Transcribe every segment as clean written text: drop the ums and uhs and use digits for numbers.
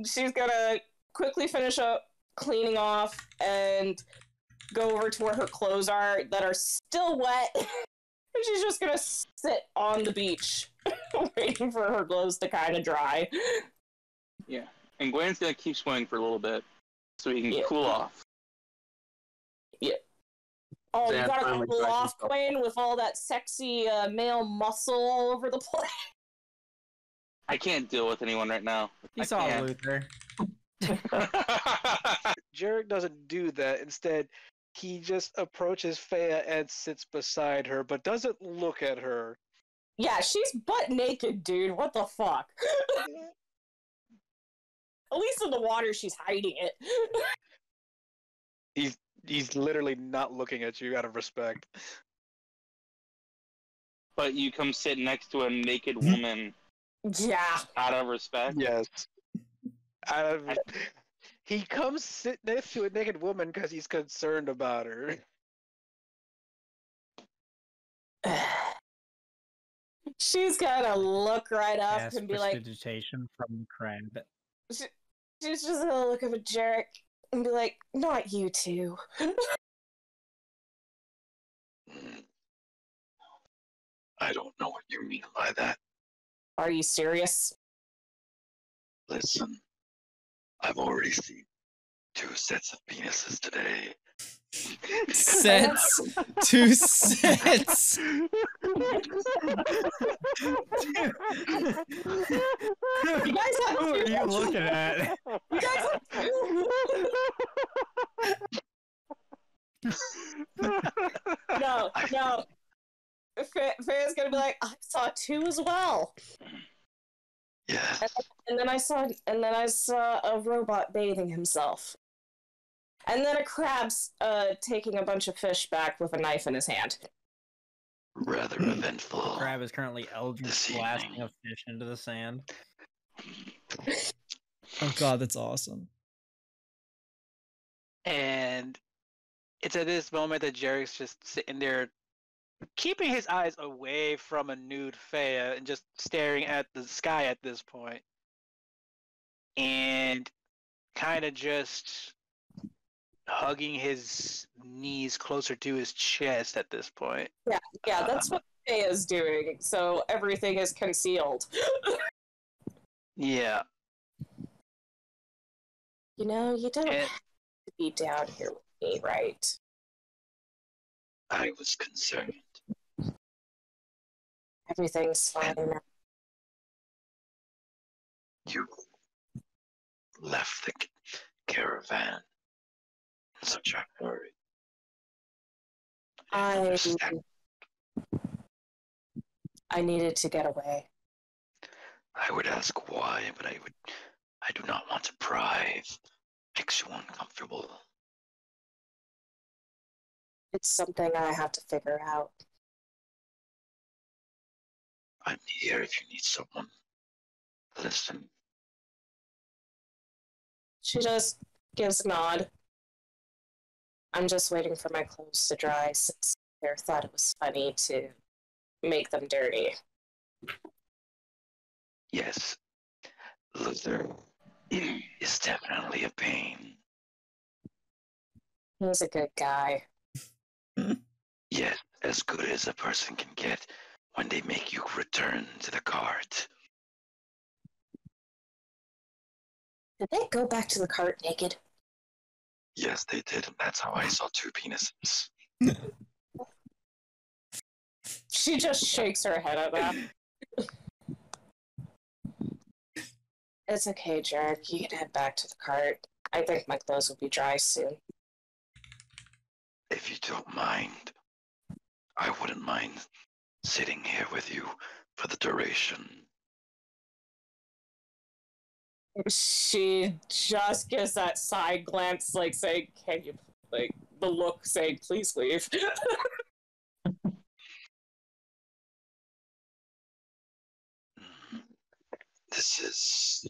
she's gonna quickly finish up cleaning off and go over to where her clothes are that are still wet. And she's just gonna sit on the beach waiting for her clothes to kind of dry. Yeah. And Gwen's gonna keep swimming for a little bit so he can cool off. Yeah. Oh, Zan you gotta finally cool dries off, himself. Gwen, with all that sexy male muscle all over the place. I can't deal with anyone right now. You saw Luther. Jarek doesn't do that. Instead, he just approaches Fea and sits beside her, but doesn't look at her. Yeah, she's butt naked, dude. What the fuck? At least in the water, she's hiding it. He's literally not looking at you out of respect. But you come sit next to a naked woman Yeah. out of respect? Yes. He comes sit next to a naked woman because he's concerned about her. She's gonna look right up Ask and be for like, sedition from Crab. she's just gonna look up at Jarek and be like, not you two. I don't know what you mean by that. Are you serious? Listen, I've already seen 2 sets of penises today. Sets. 2 sets. You guys have Who are you looking at? You guys have No. Faye's gonna be like, I saw 2 as well. Yes. And then I saw a robot bathing himself. And then a crab's taking a bunch of fish back with a knife in his hand. Rather eventful. Crab is currently eldritch This blasting evening. a fish into the sand. Oh god, that's awesome. And it's at this moment that Jarek's just sitting there, keeping his eyes away from a nude Fea and just staring at the sky at this point. And kind of just hugging his knees closer to his chest at this point. Yeah, that's what Faye is doing, so everything is concealed. Yeah. You know, you don't And- have to be down here with me, right? I was concerned. Everything's fine now. You left the caravan in such a hurry. I understand. needed to get away. I would ask why, but I do not want to pry. Makes you uncomfortable. It's something I have to figure out. I'm here if you need someone. Listen, She just gives a nod. I'm just waiting for my clothes to dry since Claire thought it was funny to make them dirty. yes, Luther is definitely a pain. He's a good guy. Yes, as good as a person can get when they make you return to the cart. Did they go back to the cart naked? Yes, they did, and that's how I saw 2 penises. She just shakes her head at that. It's okay, Jared. You can head back to the cart. I think my clothes will be dry soon. If you don't mind, I wouldn't mind sitting here with you for the duration. She just gives that side glance, like saying, "Can you?" Like the look saying, "Please leave." This is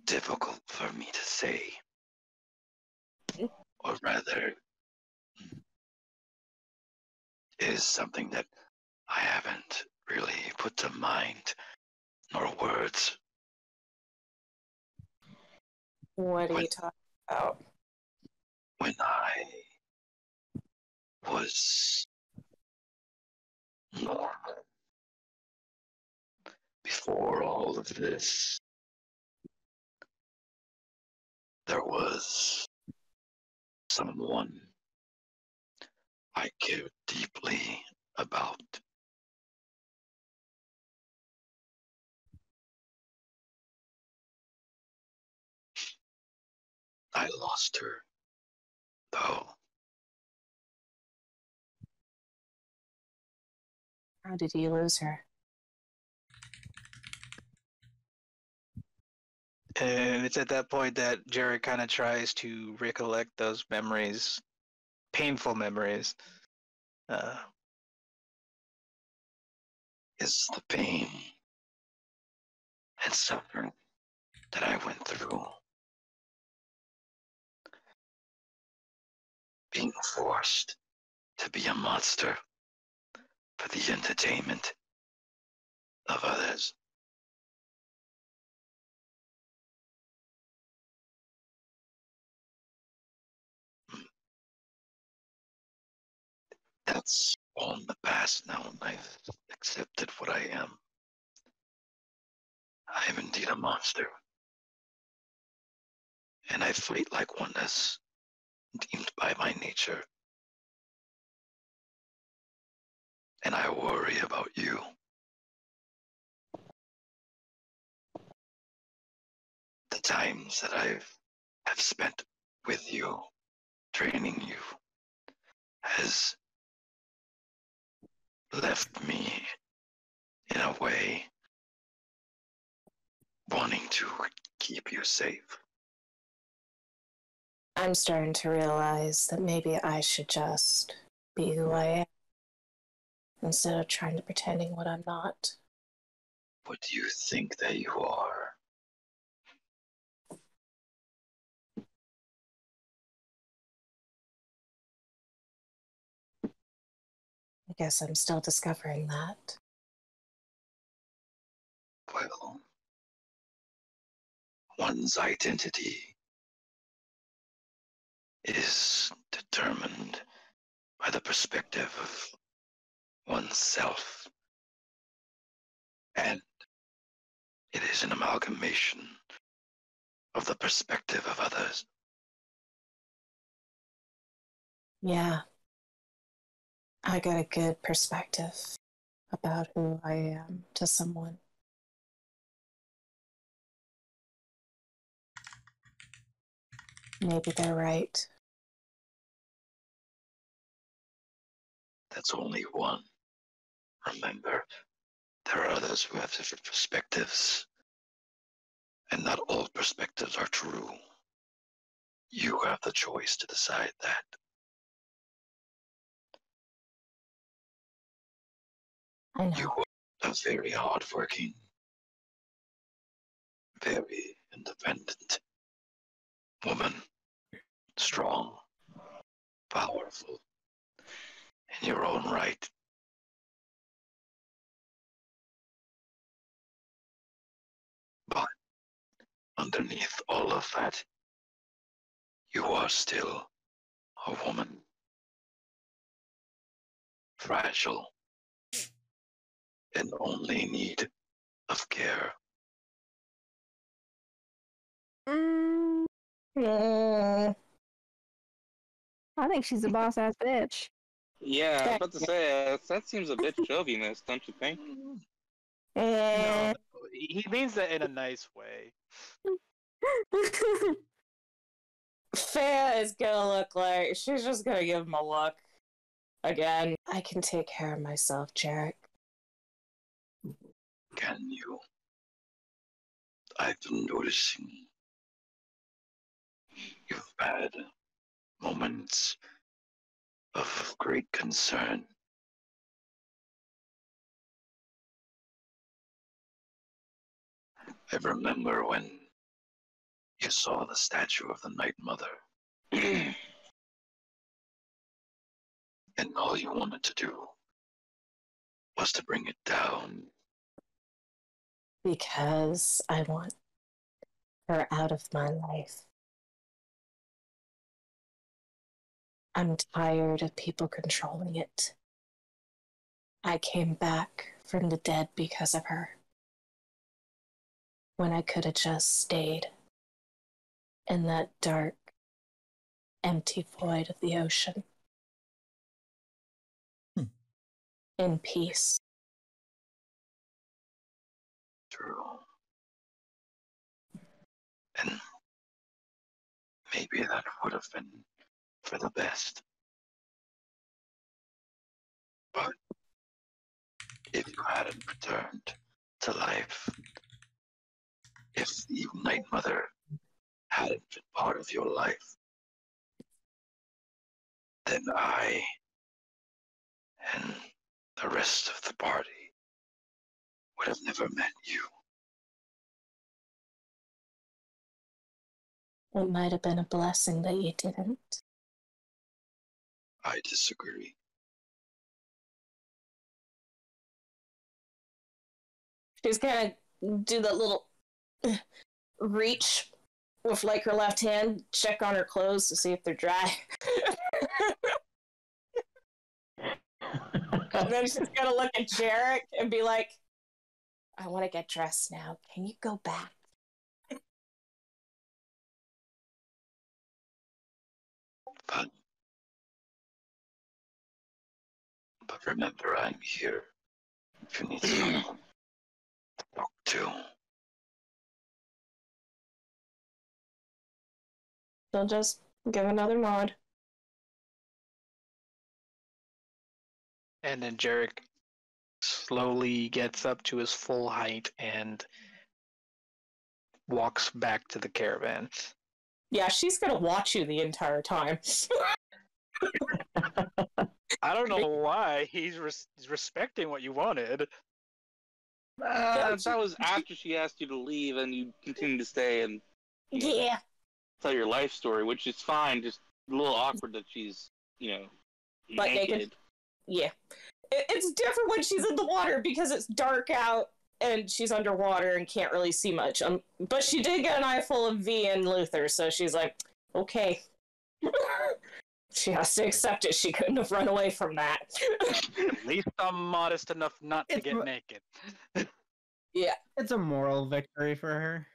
difficult for me to say. Or rather, it is something that I haven't really put to mind nor words. What are When- you talking about? When I was normal, before all of this, there was someone I cared deeply about. I lost her, though. How did you lose her? And it's at that point that Jared kind of tries to recollect those memories, painful memories. Is the pain and suffering that I went through. Being forced to be a monster for the entertainment of others. That's all in the past now, and I've accepted what I am. I am indeed a monster. And I fight like one that's deemed by my nature. And I worry about you. The times that have spent with you, training you, has left me in a way wanting to keep you safe. I'm starting to realize that maybe I should just be who I am instead of trying to pretending what I'm not. What do you think that you are? I guess I'm still discovering that. Well, one's identity is determined by the perspective of oneself, and it is an amalgamation of the perspective of others. Yeah. I got a good perspective about who I am to someone. Maybe they're right. That's only one. Remember, there are others who have different perspectives, and not all perspectives are true. You have the choice to decide that. I know. You are a very hardworking, very independent woman, strong, powerful, in your own right. But underneath all of that, you are still a woman. Fragile, and only in need of care. I think she's a boss ass bitch. Yeah, I was about to say, that seems a bit chauvinist, don't you think? No, he means that in a nice way. Faya is gonna look like she's just gonna give him a look again. I can take care of myself, Jarek. Can you? I've been noticing you've had moments of great concern. I remember when you saw the statue of the Night Mother, and all you wanted to do was to bring it down. Because I want her out of my life. I'm tired of people controlling it. I came back from the dead because of her, when I could have just stayed in that dark, empty void of the ocean. In peace. True. And maybe that would have been for the best. But if you hadn't returned to life, if the Night Mother hadn't been part of your life, then I and the rest of the party would have never met you. It might have been a blessing that you didn't. I disagree. She's gonna do that little reach with like her left hand, check on her clothes to see if they're dry. And then she's gonna look at Jarek and be like, I want to get dressed now. Can you go back? But remember, I'm here if you need someone to talk to. She'll just give another nod. And then Jarek slowly gets up to his full height and walks back to the caravan. Yeah, she's gonna watch you the entire time. I don't know why he's respecting what you wanted. That was after she asked you to leave and you continued to stay and Yeah. tell your life story, which is fine, just a little awkward that she's, Butt naked. Yeah. It's different when she's in the water because it's dark out and she's underwater and can't really see much. But she did get an eye full of V and Luther, so she's like, okay. She has to accept it. She couldn't have run away from that. At least I'm modest enough not to get naked. Yeah. It's a moral victory for her.